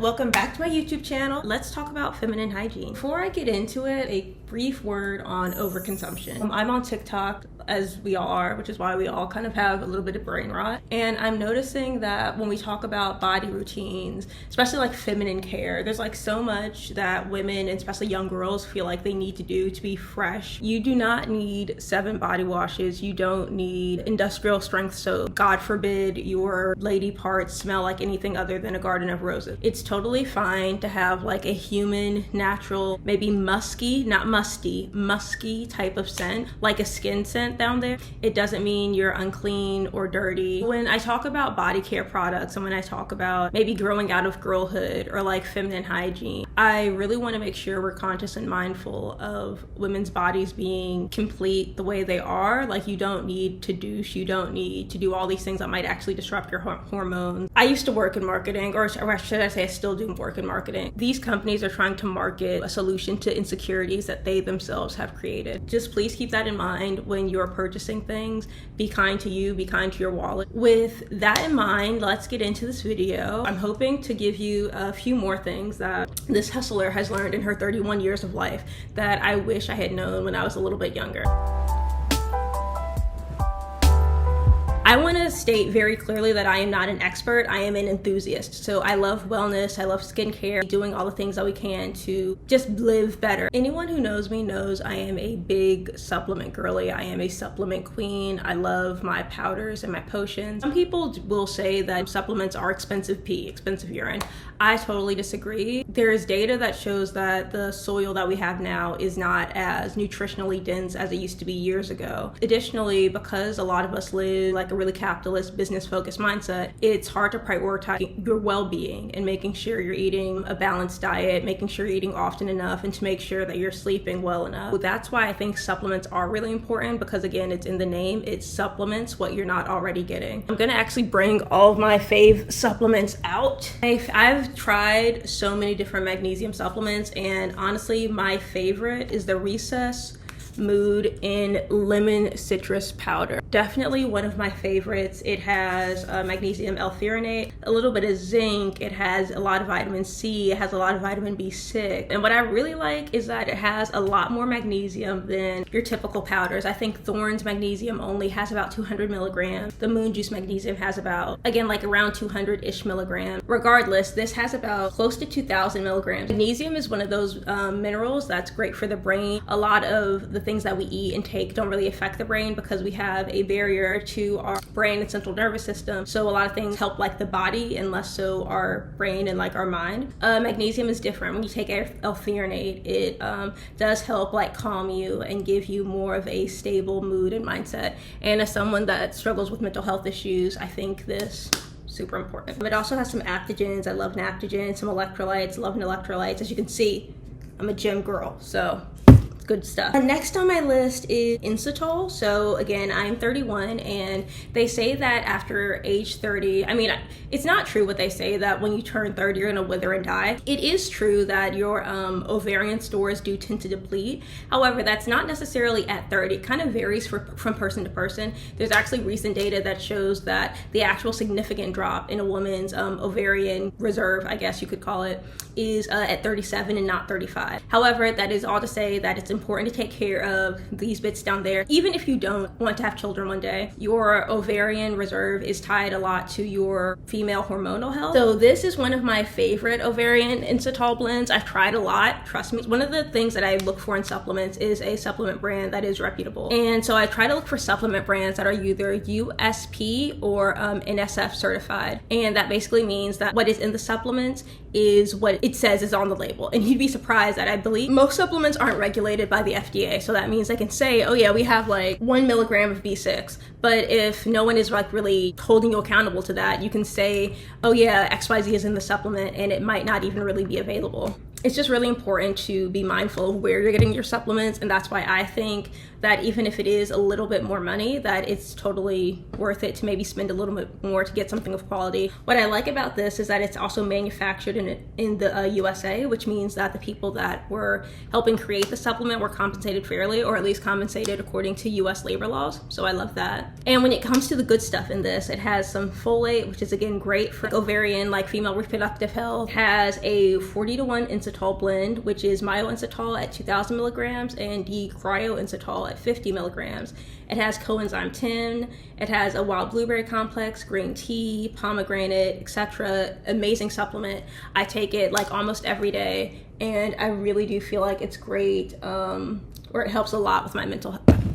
welcome back to my YouTube channel. Let's talk about feminine hygiene. Before I get into it, a brief word on overconsumption. I'm on TikTok, as we all are, which is why we all kind of have a little bit of brain rot. And I'm noticing that when we talk about body routines, especially like feminine care, there's like so much that women, and especially young girls, feel like they need to do to be fresh. You do not need 7 body washes. You don't need industrial strength soap. God forbid your lady parts smell like anything other than a garden of roses. It's totally fine to have like a human, natural, maybe musky, not musty, musky type of scent, like a skin scent down there. It doesn't mean you're unclean or dirty. When I talk about body care products and when I talk about maybe growing out of girlhood or like feminine hygiene, I really want to make sure we're conscious and mindful of women's bodies being complete the way they are. Like, you don't need to douche, you don't need to do all these things that might actually disrupt your hormones. I used to work in marketing, or should I say I still do work in marketing. These companies are trying to market a solution to insecurities that they themselves have created. Just please keep that in mind when you're purchasing things. Be kind to you, be kind to your wallet. With that in mind, let's get into this video. I'm hoping to give you a few more things that this hustler has learned in her 31 years of life that I wish I had known when I was a little bit younger. I want to state very clearly that I am not an expert. I am an enthusiast. So I love wellness, I love skincare, doing all the things that we can to just live better. Anyone who knows me knows I am a big supplement girly. I am a supplement queen. I love my powders and my potions. Some people will say that supplements are expensive pee, expensive urine. I totally disagree. There is data that shows that the soil that we have now is not as nutritionally dense as it used to be years ago. Additionally, because a lot of us live like a really capitalist, business-focused mindset, it's hard to prioritize your well-being and making sure you're eating a balanced diet, making sure you're eating often enough, and to make sure that you're sleeping well enough. So that's why I think supplements are really important, because again, it's in the name. It supplements what you're not already getting. I'm gonna actually bring all of my fave supplements out. I've tried so many different magnesium supplements, and honestly, my favorite is the Recess Mood in lemon citrus powder. Definitely one of my favorites. It has magnesium L-threonate, a little bit of zinc, it has a lot of vitamin C, it has a lot of vitamin B6, and what I really like is that it has a lot more magnesium than your typical powders. I think Thorne's magnesium only has about 200 milligrams. The Moon Juice magnesium has about, again, like around 200-ish milligrams. Regardless, this has about close to 2,000 milligrams. Magnesium is one of those minerals that's great for the brain. A lot of the things that we eat and take don't really affect the brain because we have a barrier to our brain and central nervous system. So a lot of things help like the body and less so our brain and like our mind. Magnesium is different. When you take L-threonate, it does help like calm you and give you more of a stable mood and mindset. And as someone that struggles with mental health issues, I think this super important. It also has some adaptogens. I love adaptogens, some electrolytes, love electrolytes. As you can see, I'm a gym girl, so good stuff. Next on my list is inositol. So again, I'm 31, and they say that after age 30, I mean, it's not true what they say that when you turn 30, you're gonna wither and die. It is true that your ovarian stores do tend to deplete. However, that's not necessarily at 30. It kind of varies from person to person. There's actually recent data that shows that the actual significant drop in a woman's ovarian reserve, I guess you could call it, is at 37 and not 35. However, that is all to say that it's important to take care of these bits down there. Even if you don't want to have children one day, your ovarian reserve is tied a lot to your female hormonal health. So this is one of my favorite ovarian inositol blends. I've tried a lot, trust me. One of the things that I look for in supplements is a supplement brand that is reputable. And so I try to look for supplement brands that are either USP or NSF certified. And that basically means that what is in the supplements is what it says is on the label. And you'd be surprised that I believe most supplements aren't regulated by the FDA. So that means they can say, oh yeah, we have like 1 milligram of B6. But if no one is like really holding you accountable to that, you can say, oh yeah, XYZ is in the supplement, and it might not even really be available. it's just really important to be mindful of where you're getting your supplements, and that's why I think that even if it is a little bit more money, that it's totally worth it to maybe spend a little bit more to get something of quality. What I like about this is that it's also manufactured in the USA, which means that the people that were helping create the supplement were compensated fairly, or at least compensated according to US labor laws. So I love that. And when it comes to the good stuff in this, it has some folate, which is again great for ovarian, like female reproductive health. It has a 40:1 inositol blend, which is myo-inositol at 2,000 milligrams and cryo-inositol at 50 milligrams. It has coenzyme 10. It has a wild blueberry complex, green tea, pomegranate, etc. Amazing supplement. I take it like almost every day, and I really do feel like it's great, or it helps a lot with my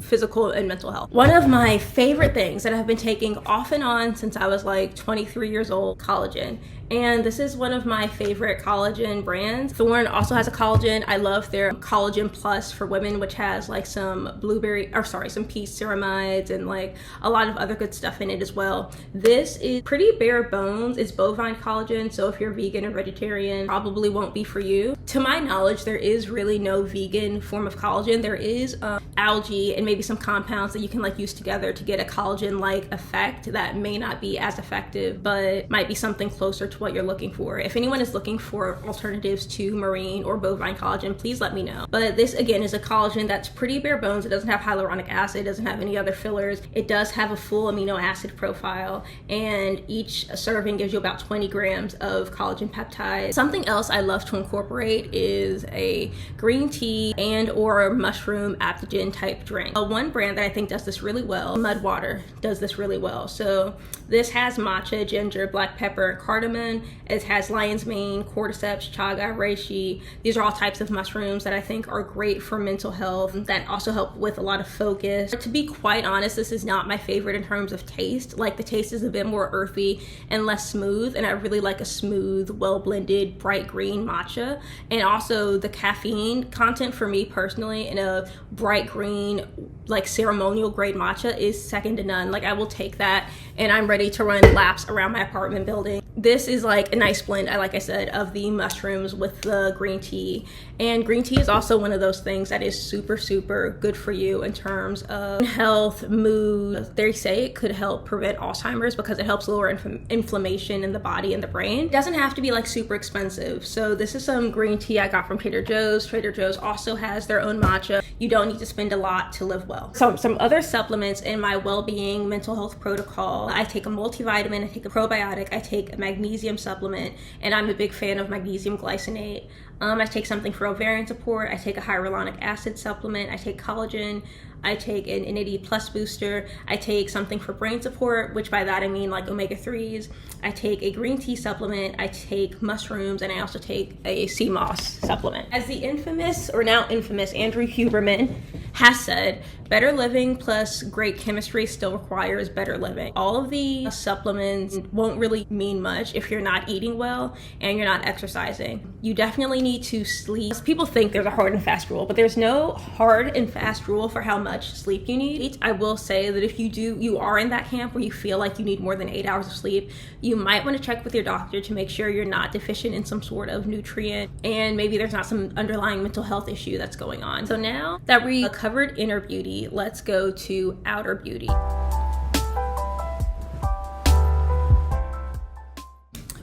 physical and mental health. One of my favorite things that I've been taking off and on since I was like 23 years old, collagen. And this is one of my favorite collagen brands. Thorne also has a collagen. I love their Collagen Plus for women, which has like some some peach ceramides and like a lot of other good stuff in it as well. This is pretty bare bones. It's bovine collagen, so if you're vegan or vegetarian, probably won't be for you. To my knowledge, there is really no vegan form of collagen. There is algae and maybe some compounds that you can like use together to get a collagen-like effect that may not be as effective, but might be something closer to what you're looking for. If anyone is looking for alternatives to marine or bovine collagen, please let me know. But this again is a collagen that's pretty bare bones. It doesn't have hyaluronic acid, it doesn't have any other fillers. It does have a full amino acid profile, and each serving gives you about 20 grams of collagen peptides. Something else I love to incorporate is a green tea and or mushroom adaptogen type drink. One brand that I think does this really well, Mud Water, does this really well. So this has matcha, ginger, black pepper, and cardamom. It has lion's mane, cordyceps, chaga, reishi. These are all types of mushrooms that I think are great for mental health, that also help with a lot of focus. To be quite honest, this is not my favorite in terms of taste. Like the taste is a bit more earthy and less smooth, and I really like a smooth, well-blended, bright green matcha. And also the caffeine content for me personally in a bright green, like ceremonial grade matcha is second to none. Like I will take that and I'm ready to run laps around my apartment building. This is like a nice blend, like I said, of the mushrooms with the green tea. And green tea is also one of those things that is super, super good for you in terms of health, mood. They say it could help prevent Alzheimer's because it helps lower inflammation in the body and the brain. It doesn't have to be like super expensive. So this is some green tea I got from Trader Joe's. Trader Joe's also has their own matcha. You don't need to spend a lot to live well. So some other supplements in my well-being mental health protocol. I take a multivitamin, I take a probiotic, I take a magnesium supplement, and I'm a big fan of magnesium glycinate. I take something for ovarian support, I take a hyaluronic acid supplement, I take collagen, I take an NAD plus booster, I take something for brain support, which by that I mean like omega-3s, I take a green tea supplement, I take mushrooms, and I also take a sea moss supplement. As the infamous, or now infamous, Andrew Huberman has said, better living plus great chemistry still requires better living. All of the supplements won't really mean much if you're not eating well and you're not exercising. You definitely need to sleep. People think there's a hard and fast rule, but there's no hard and fast rule for how much sleep you need. I will say that if you are in that camp where you feel like you need more than 8 hours of sleep, you might want to check with your doctor to make sure you're not deficient in some sort of nutrient, and maybe there's not some underlying mental health issue that's going on. So now that we covered inner beauty, let's go to outer beauty.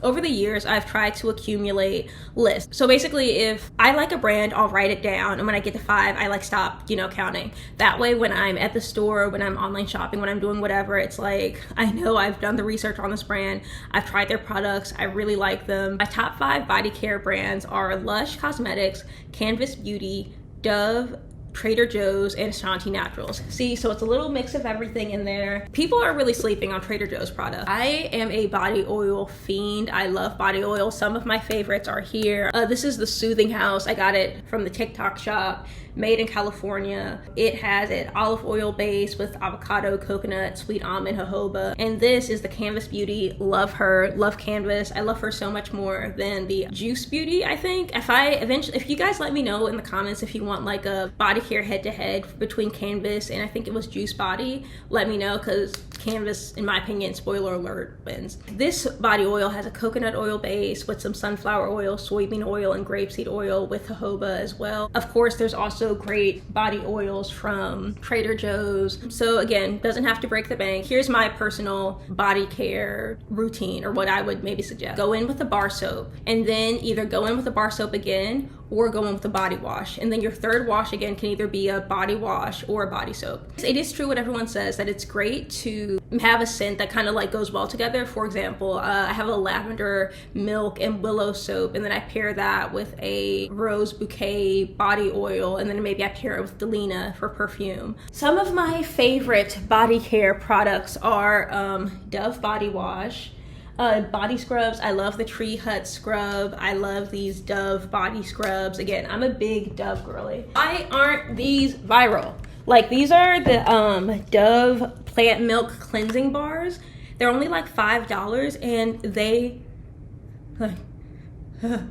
Over the years, I've tried to accumulate lists. So basically, if I like a brand, I'll write it down. And when I get to 5, I like stop, counting. That way, when I'm at the store, when I'm online shopping, when I'm doing whatever, it's like, I know I've done the research on this brand. I've tried their products. I really like them. My top 5 body care brands are Lush Cosmetics, Canvas Beauty, Dove, Trader Joe's, and Ashanti Naturals. See, so it's a little mix of everything in there. People are really sleeping on Trader Joe's products. I am a body oil fiend. I love body oil. Some of my favorites are here. This is the Soothing House. I got it from the TikTok shop. Made in California. It has an olive oil base with avocado, coconut, sweet almond, jojoba. And this is the Canvas Beauty. Love her, love Canvas. I love her so much more than the Juice Beauty, I think. If you guys let me know in the comments if you want like a body care head to head between Canvas and I think it was Juice Body, let me know, because canvas, in my opinion, spoiler alert, wins. This body oil has a coconut oil base with some sunflower oil, soybean oil, and grapeseed oil with jojoba as well. Of course, there's also great body oils from Trader Joe's. So again, doesn't have to break the bank. Here's my personal body care routine, or what I would maybe suggest. Go in with a bar soap, and then either go in with a bar soap again or go in with a body wash. And then your third wash again can either be a body wash or a body soap. It is true what everyone says, that it's great to have a scent that kind of like goes well together. For example, I have a lavender, milk, and willow soap, and then I pair that with a rose bouquet body oil, and then maybe I pair it with Delina for perfume. Some of my favorite body care products are Dove body wash, body scrubs. I love the Tree Hut scrub. I love these Dove body scrubs. Again, I'm a big Dove girly. Why aren't these viral? Like, these are the Dove plant milk cleansing bars. They're only like $5, and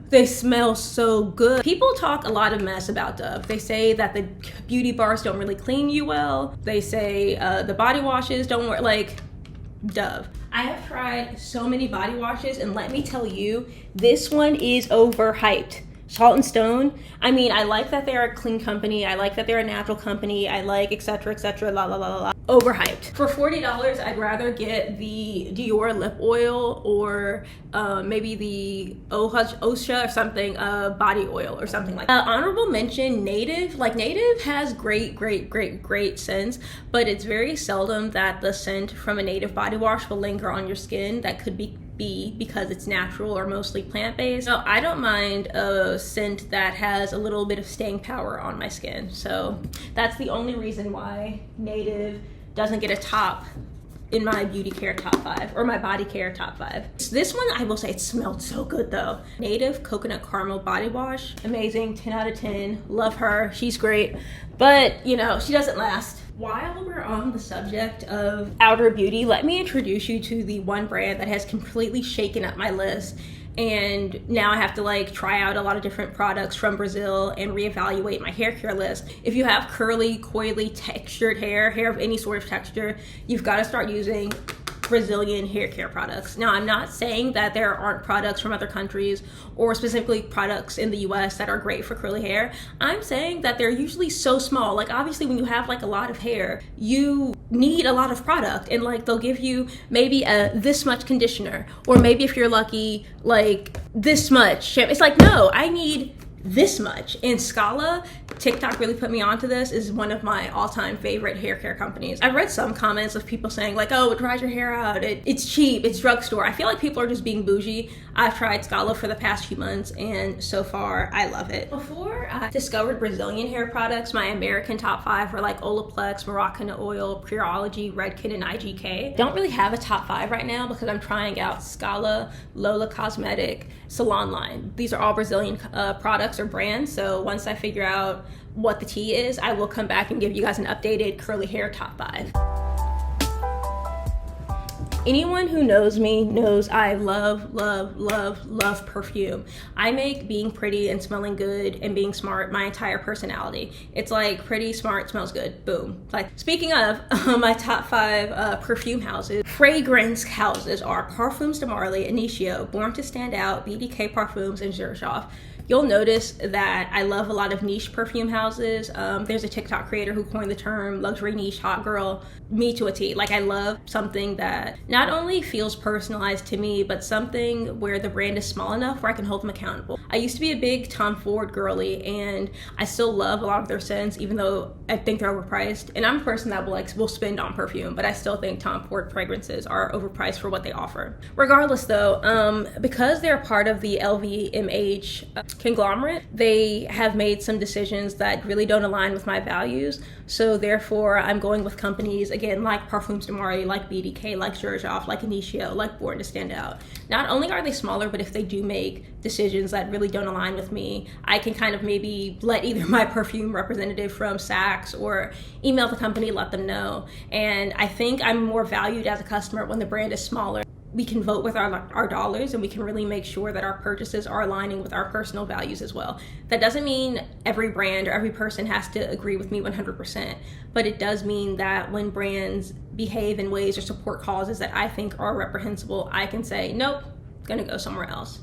they smell so good. People talk a lot of mess about Dove. They say that the beauty bars don't really clean you well. They say the body washes don't work. Like, Dove. I have tried so many body washes, and let me tell you, this one is overhyped. Salt and Stone, I mean, I like that they're a clean company. I like that they're a natural company. I like etc, la la la la la. Overhyped. For $40, I'd rather get the Dior lip oil, or maybe the Osha or something, body oil or something like that. Honorable mention, Native. Like, Native has great scents, but it's very seldom that the scent from a Native body wash will linger on your skin. That could be because it's natural or mostly plant-based. So I don't mind a scent that has a little bit of staying power on my skin. So that's the only reason why Native doesn't get a top in my beauty care top 5, or my body care top 5. This one, I will say, it smelled so good though. Native Coconut Caramel Body Wash, amazing, 10 out of 10, love her, she's great, but you know, she doesn't last. While we're on the subject of outer beauty, let me introduce you to the one brand that has completely shaken up my list, and now I have to like try out a lot of different products from Brazil and reevaluate my hair care list. If you have curly, coily, textured hair of any sort of texture, you've got to start using Brazilian hair care products. Now, I'm not saying that there aren't products from other countries, or specifically products in the US that are great for curly hair. I'm saying that they're usually so small. Like, obviously when you have like a lot of hair, you need a lot of product, and like they'll give you maybe this much conditioner, or maybe if you're lucky, like this much shampoo. It's like, no, I need this much. And Scala, TikTok really put me onto this, is one of my all-time favorite hair care companies. I've read some comments of people saying like, oh, it dries your hair out, it's cheap, it's drugstore. I feel like people are just being bougie. I've tried Scala for the past few months, and so far I love it. Before I discovered Brazilian hair products, my American top 5 were like Olaplex, Moroccan Oil, Pureology, Redken, and IGK. Don't really have a top 5 right now because I'm trying out Scala, Lola Cosmetic, Salon Line. These are all Brazilian products or brands, so once I figure out what the tea is, I will come back and give you guys an updated curly hair top 5. Anyone who knows me knows I love perfume. I make being pretty and smelling good and being smart my entire personality. It's like pretty, smart, smells good, boom. Like, speaking of my top 5 perfume houses, fragrance houses are Parfums de Marly, Initio, Born to Stand Out, BDK Parfums, and Girlhood. You'll notice that I love a lot of niche perfume houses. There's a TikTok creator who coined the term luxury niche hot girl, me to a T. Like, I love something that not only feels personalized to me, but something where the brand is small enough where I can hold them accountable. I used to be a big Tom Ford girly, and I still love a lot of their scents, even though I think they're overpriced. And I'm a person that will spend on perfume, but I still think Tom Ford fragrances are overpriced for what they offer. Regardless though, because they're part of the LVMH conglomerate, they have made some decisions that really don't align with my values. So therefore, I'm going with companies, again, like Parfums de Marly, like BDK, like Girlhoud, like Initio, like Born to Stand Out. Not only are they smaller, but if they do make decisions that really don't align with me, I can kind of maybe let either my perfume representative from Saks or email the company, let them know. And I think I'm more valued as a customer when the brand is smaller. We can vote with our dollars, and we can really make sure that our purchases are aligning with our personal values as well. That doesn't mean every brand or every person has to agree with me 100%, but it does mean that when brands behave in ways or support causes that I think are reprehensible, I can say, nope, gonna go somewhere else.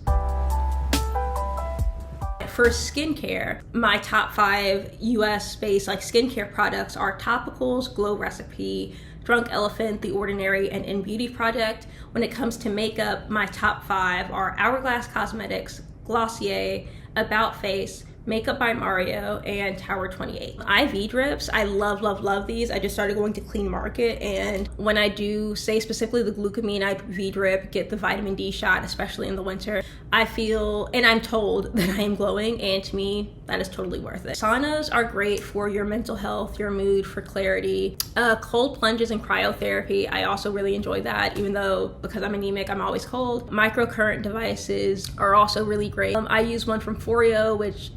For skincare, my top 5 US based like skincare products are Topicals, Glow Recipe, Drunk Elephant, The Ordinary, and In Beauty Project. When it comes to makeup, my top 5 are Hourglass Cosmetics, Glossier, About Face, Makeup by Mario, and Tower 28. IV drips, I love these. I just started going to Clean Market, and when I do, say specifically the glucamine IV drip, get the vitamin D shot, especially in the winter, I feel, and I'm told that I am glowing, and to me, that is totally worth it. Saunas are great for your mental health, your mood, for clarity. Cold plunges and cryotherapy, I also really enjoy that, even though because I'm anemic, I'm always cold. Microcurrent devices are also really great. I use one from Foreo, which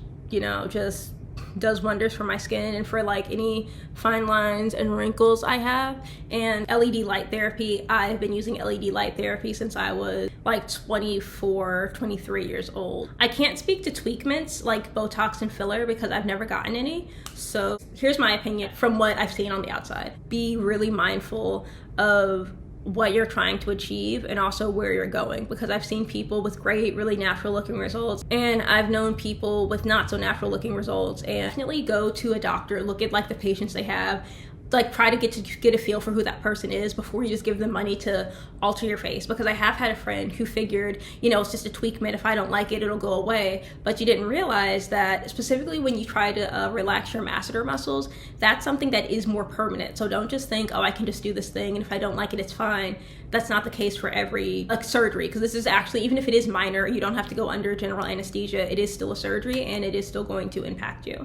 just does wonders for my skin and for like any fine lines and wrinkles I have. And LED light therapy, I've been using LED light therapy since I was like 24, 23 years old. I can't speak to tweak mints like Botox and filler because I've never gotten any. So here's my opinion from what I've seen on the outside. Be really mindful of what you're trying to achieve and also where you're going, because I've seen people with great, really natural looking results, and I've known people with not so natural looking results. And definitely go to a doctor, look at like the patients they have, like try to get a feel for who that person is before you just give them money to alter your face. Because I have had a friend who figured, it's just a tweak mint, if I don't like it, it'll go away. But you didn't realize that specifically when you try to relax your masseter muscles, that's something that is more permanent. So don't just think, oh, I can just do this thing, and if I don't like it, it's fine. That's not the case for every surgery, because this is actually, even if it is minor, you don't have to go under general anesthesia. It is still a surgery, and it is still going to impact you.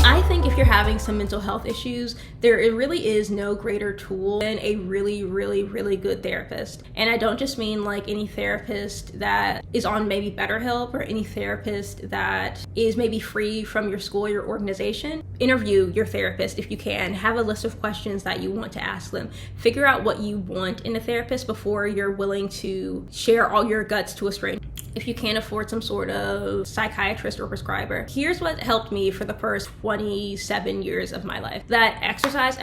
I think if you're having some mental health issues, there really is no greater tool than a really good therapist. And I don't just mean like any therapist that is on maybe BetterHelp or any therapist that is maybe free from your school or your organization. Interview your therapist if you can. Have a list of questions that you want to ask them. Figure out what you want in a therapist before you're willing to share all your guts to a stranger. If you can't afford some sort of psychiatrist or prescriber, here's what helped me for the first 27 years of my life. That exercise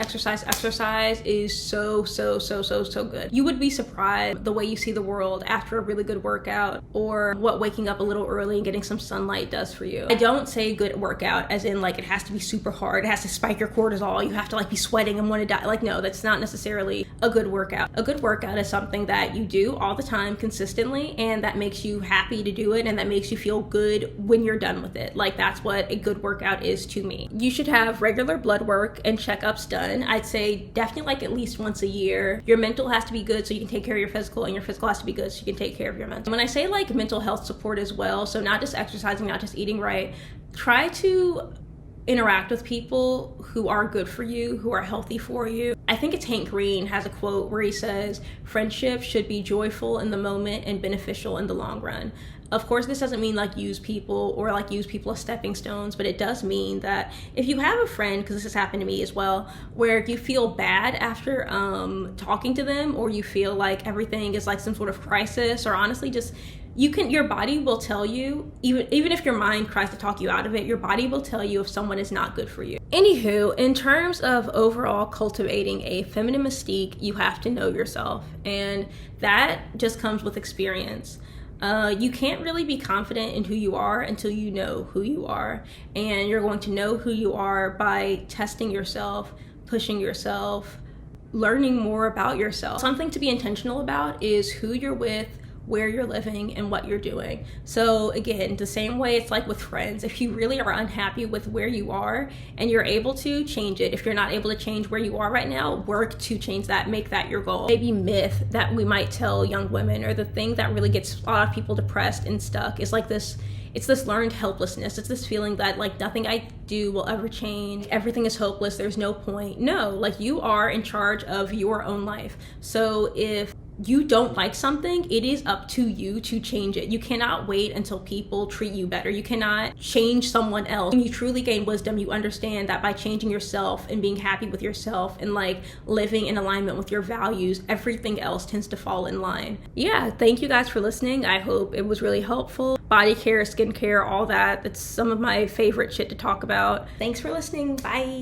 is so good. You would be surprised the way you see the world after a really good workout, or what waking up a little early and getting some sunlight does for you. I don't say good workout as in like it has to be super hard, it has to spike your cortisol, you have to like be sweating and want to die. Like, no, that's not necessarily a good workout. A good workout is something that you do all the time consistently, and that makes you happy to do it, and that makes you feel good when you're done with it. Like, that's what a good workout is to me. You should have regular blood work and checkups done. I'd say definitely like at least once a year. Your mental has to be good so you can take care of your physical, and your physical has to be good so you can take care of your mental. When I say like mental health support as well, so not just exercising, not just eating right, try to interact with people who are good for you, who are healthy for you. I think it's Hank Green has a quote where he says, friendship should be joyful in the moment and beneficial in the long run. Of course, this doesn't mean like use people as stepping stones, but it does mean that if you have a friend, because this has happened to me as well, where you feel bad after talking to them, or you feel like everything is like some sort of crisis, or honestly just your body will tell you, even if your mind tries to talk you out of it, your body will tell you if someone is not good for you. Anywho, in terms of overall cultivating a feminine mystique, you have to know yourself, and that just comes with experience. You can't really be confident in who you are until you know who you are, and you're going to know who you are by testing yourself, pushing yourself, learning more about yourself. Something to be intentional about is who you're with, where you're living, and what you're doing. So again, the same way it's like with friends, if you really are unhappy with where you are and you're able to change it, if you're not able to change where you are right now, work to change that, make that your goal. Maybe myth that we might tell young women, or the thing that really gets a lot of people depressed and stuck, is like this, it's this learned helplessness. It's this feeling that like nothing I do will ever change, everything is hopeless, there's no point. No, like you are in charge of your own life. So if you don't like something, it is up to you to change it. You cannot wait until people treat you better. You cannot change someone else. When you truly gain wisdom, you understand that by changing yourself and being happy with yourself and like living in alignment with your values, everything else tends to fall in line. Yeah, thank you guys for listening. I hope it was really helpful. Body care, skincare, all that. That's some of my favorite shit to talk about. Thanks for listening. Bye.